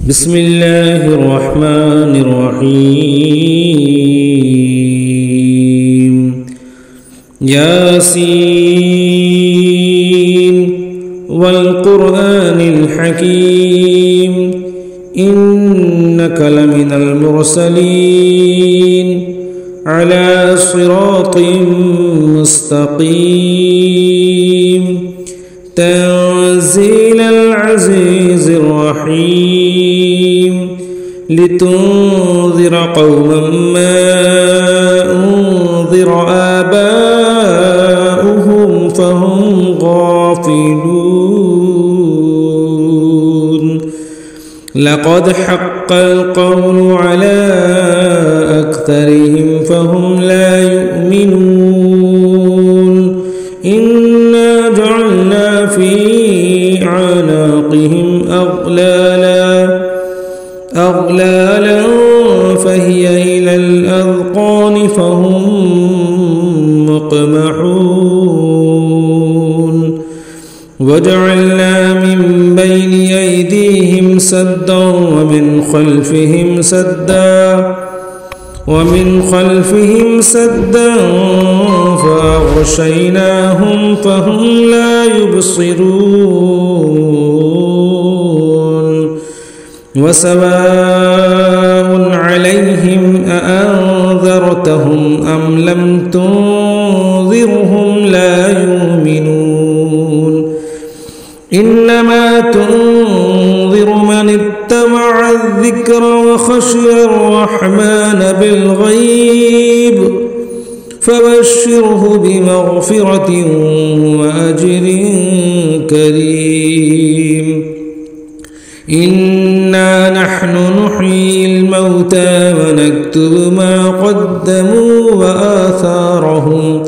بسم الله الرحمن الرحيم ياسين والقرآن الحكيم إنك لمن المرسلين على صراط مستقيم تنزيل العزيز الرحيم لتنذر قوما ما أنذر آباؤهم فهم غافلون لقد حق القول على أكثرهم فهم لا يؤمنون إنا جعلنا في أعناقهم أغلالا فهي إلى الأذقان فهم مقمحون وجعلنا من بين أيديهم سدا ومن خلفهم سدا فأغشيناهم فهم لا يبصرون وسواء عليهم أأنذرتهم أم لم تنذرهم لا يؤمنون إنما تنذر من اتبع الذكر وخشي الرحمن بالغيب فبشره بمغفرة وأجر كريم إنا نحن نحيي الموتى ونكتب ما قدموا وآثارهم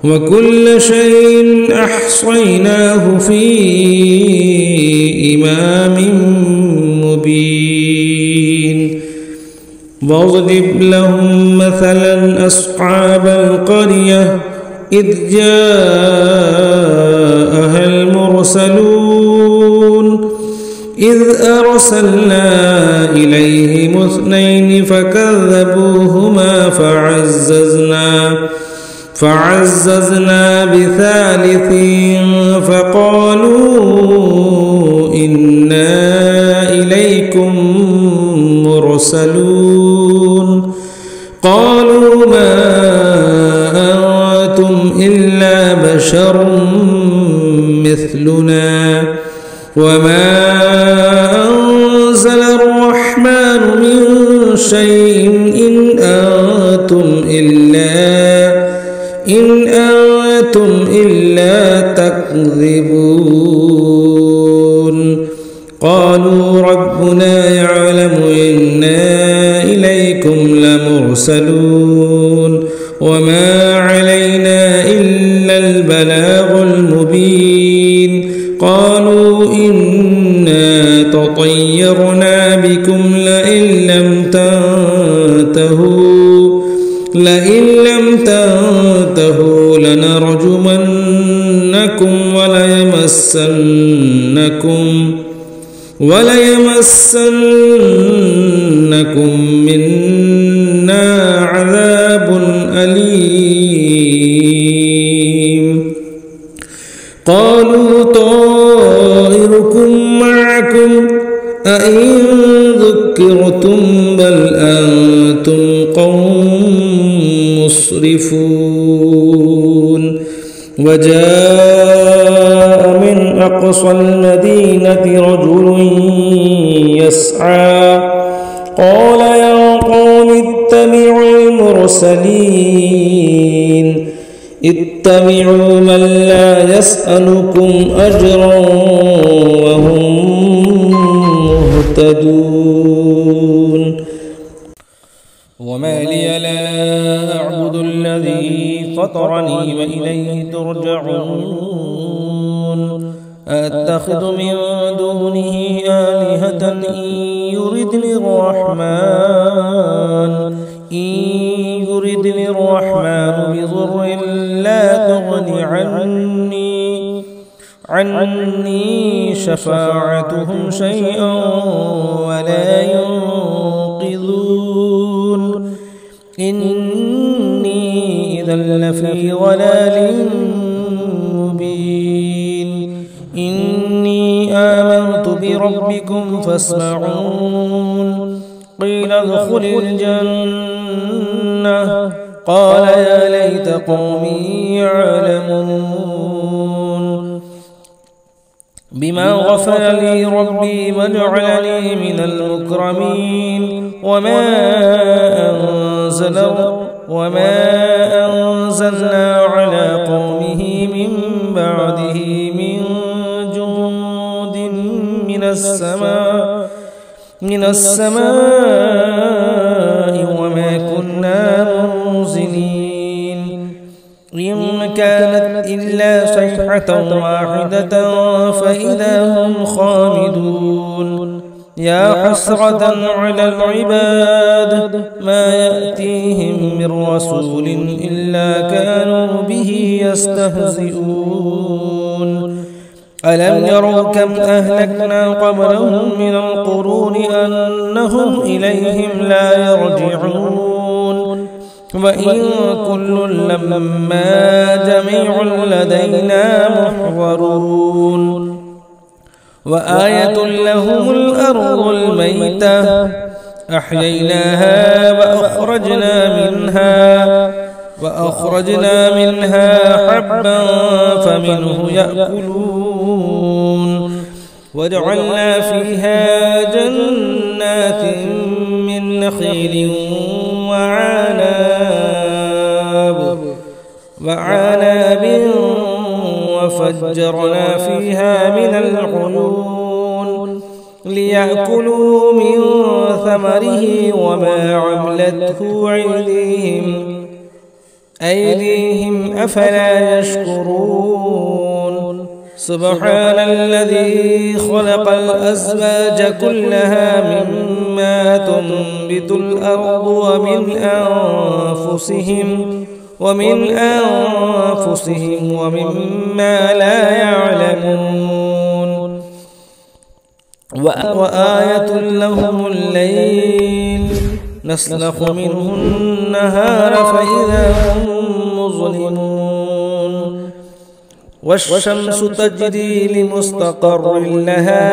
وكل شيء أحصيناه في إمام مبين واضرب لهم مثلا أصحاب القرية إذ جاءها المرسلون إذ أرسلنا إليهم 2 فكذبوهما فعززنا بثالث فقالوا إنا إليكم مرسلون قالوا ما أنتم إلا بشر مثلنا وما أنزل الرحمن من شيء إن أنتم إلا تكذبون قالوا ربنا يعلم إنا إليكم لمرسلون وما علينا إلا البلاغ المبين قالوا إنا تطيرنا بكم لئن لم تنتهوا لنرجمنكم وليمسنكم منا عذاب أليم قالوا طائركم معكم أئن ذكرتم بل أنتم قوم مسرفون وجاء من أقصى المدينة رجل يسعى قال يا قوم اتبعوا المرسلين اتبعوا من لا يسألكم أجرا وهم مهتدون وما لي لا أعبد الذي فطرني وإليه ترجعون أتخذ من دونه آلهة إن يردني الرحمن بضر لا تغن عني شفاعتهم شيئا ولا لفي ضلال مبين إني آمنت بربكم فاسمعون قيل ادخل الجنة قال يا ليت قومي يعلمون بما غفر لي ربي وجعلني من المكرمين وما أنزلنا على قومه من بعده من جند من السماء وما كنا منزلين إن كانت إلا صيحة واحدة فإذا هم خامدون يا حسرة على العباد ما يأتيهم من رسول إلا كانوا به يستهزئون ألم يروا كم أهلكنا قبلهم من القرون أنهم إليهم لا يرجعون وإن كل لما جميع لدينا محضرون وآية لهم الأرض الميتة أحييناها وأخرجنا منها حبا فمنه يأكلون وجعلنا فيها جنات من نخيل وعناب وفجرنا فيها من العيون ليأكلوا من ثمره وما عملته أيديهم أفلا يشكرون سبحان الذي خلق الأزواج كلها مما تنبت الأرض ومن أنفسهم ومما لا يعلمون وآية لهم الليل نسلخ منه النهار فإذا هم مظلمون والشمس تجري لمستقر لها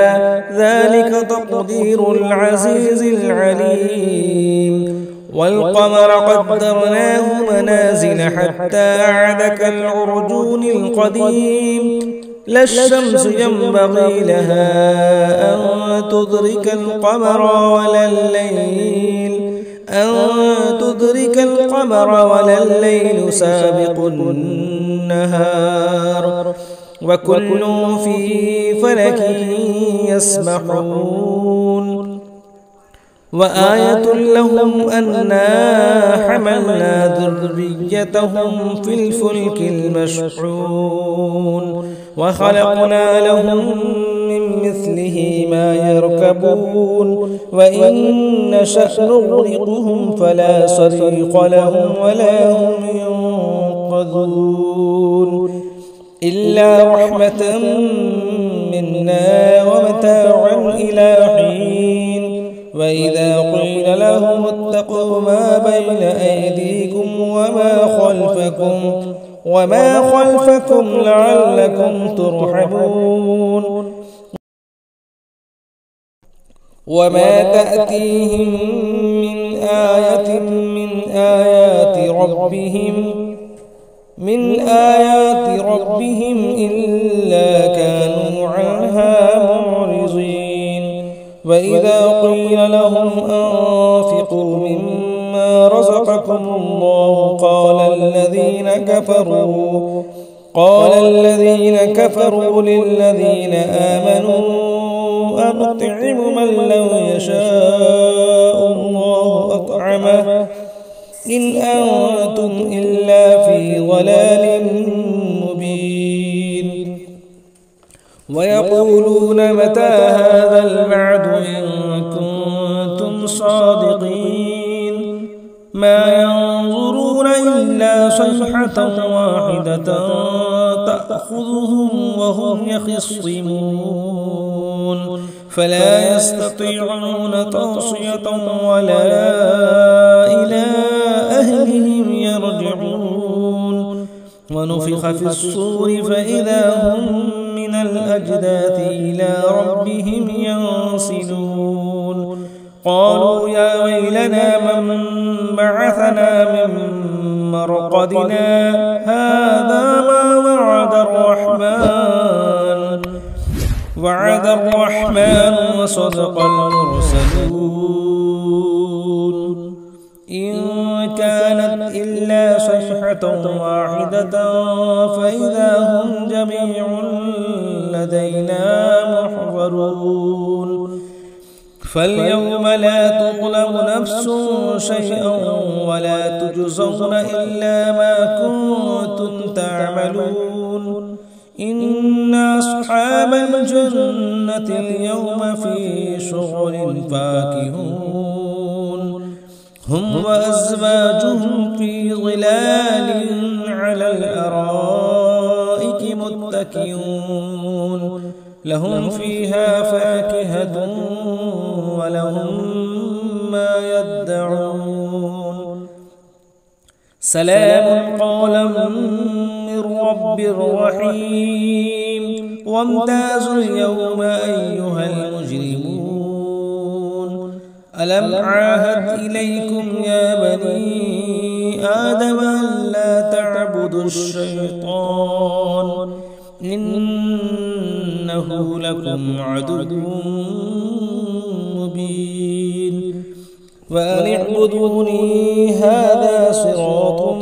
ذلك تقدير العزيز العليم والقمر قدرناه منازل حتى عاد كالعرجون القديم لا الشمس ينبغي لها أن تدرك القمر ولا الليل سابق النهار وكل في فلك يسبحون وآية لهم أنا حملنا ذريتهم في الفلك المشحون وخلقنا لهم من مثله ما يركبون وإن نشأ نغرقهم فلا صريخ لهم ولا هم ينقذون إلا رحمة منا ومتاعا إلى حين وإذا قيل لهم اتقوا ما بين أيديكم وما خلفكم لعلكم ترحمون وما تأتيهم من آية من آيات ربهم إلا كانوا عنها معرضين وإذا قيل لهم أنفقوا مما رزقكم الله قال الذين كفروا للذين آمنوا أنطعم من لو يشاء الله أطعمه إن أنتم إلا في ضلال مبين ويقولون متى هذا الوعد إن كنتم صادقين ما ينظرون إلا صيحة واحدة تأخذهم وهم يخصمون فلا يستطيعون توصية ولا إلى أهلهم يرجعون ونفخ في الصور فإذا هم من الأجداث إلى ربهم ينسلون قالوا يا ويلنا من بعثنا من مرقدنا هذا ما وعد الرحمن وصدق المرسلون إن كانت إلا صيحة واحدة فإذا هم جميع لدينا محضرون فاليوم لا تظلم نفس شيئا ولا تجزون إلا ما كنتم تعملون إن أصحاب الجنة اليوم في شغل فاكهون هم وأزواجهم في ظلال على الأرائك متكئون لهم فيها فاكهة ولهم ما يدعون سلام قولا من رب رحيم وامتازوا اليوم أيها المجرمون ألم عاهد إليكم يا بني آدم ألا تعبدوا الشيطان إنه لكم عدو مبين وأن اعبدوني هذا صراط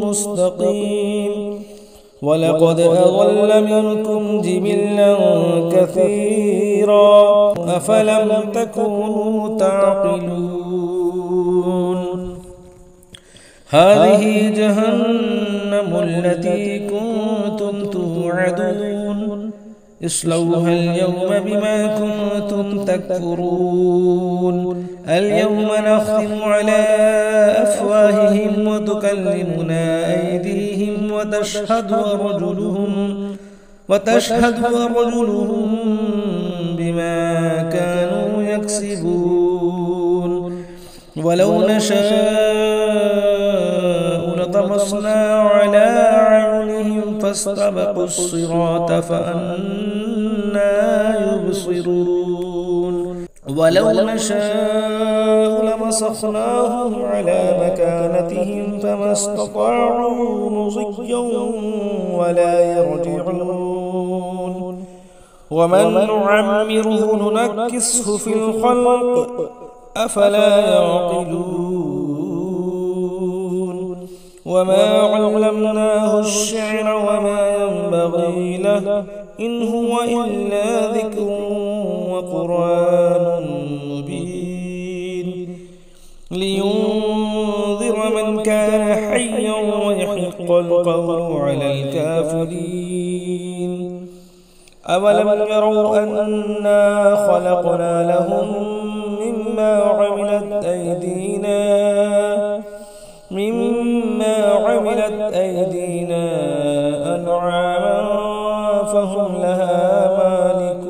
مستقيم ولقد أضل منكم جبلا كثيرا أفلم تكونوا تعقلون هذه جهنم التي كنتم توعدون اصلوها اليوم بما كنتم تكفرون اليوم نختم على أفواههم وتكلمنا أيديهم وتشهد أرجلهم بما كانوا يكسبون ولو نشاء لطمسنا على أعينهم فاستبقوا الصراط فأنى يبصرون ولو نشاء لمسخناهم على مكانتهم فما استطاعوا مضيا ولا يرجعون ومن نعمره ننكسه في الخلق أفلا يعقلون وما علمناه الشعر وما ينبغي له إن هو إلا ذكر وقرآن مبين لينذر من كان حيا ويحق القول على الكافرين أولم يروا أنا خلقنا لهم مما عملت أيدينا أنعاما فهم لها مالكون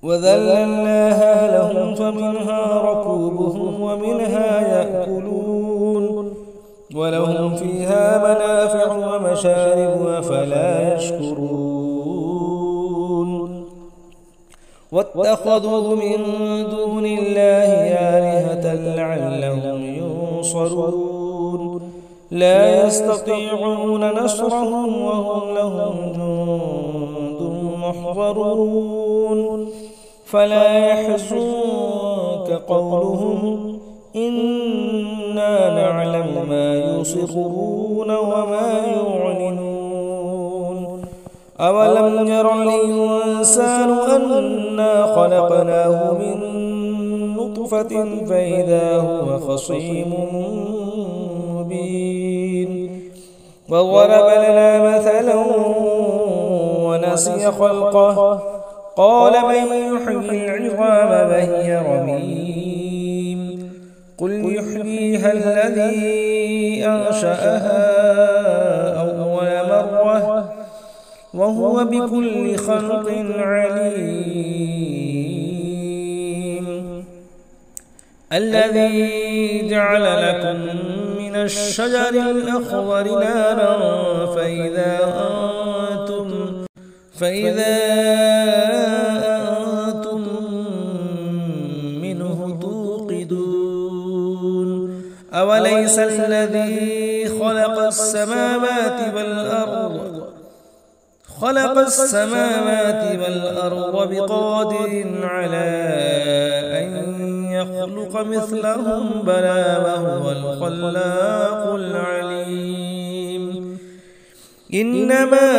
وذللناها لهم فمنها ركوبهم ومنها يأكلون ولهم فيها منافع ومشارب أفلا يشكرون واتخذوا من دون الله آلهة لعلهم ينصرون لا يستطيعون نصرهم وهم لهم جند محضرون فلا يحزنك قولهم إنا نعلم ما يسرون وما يعلنون أولم ير الإنسان أنا خلقناه من نطفة فإذا هو خصيم مبين وضرب لنا مثلا ونسي خلقه قال من يحيي العظام وهي رميم قل يحييها الذي أنشأها أول مرة وهو بكل خلق عليم الذي جعل لكم من من الشجر الأخضر نارا فإذا أنتم منه توقدون أوليس الذي خلق السماوات والأرض بقادر على أن يخلق مثلهم بلى وهو الخلاق العليم إنما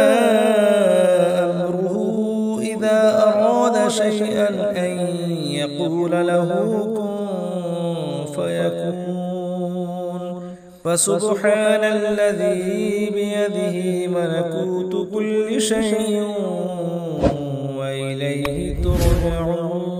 أمره إذا أراد شيئا أن يقول له كن فيكون فسبحان الذي بيده ملكوت كل شيء وإليه ترجعون.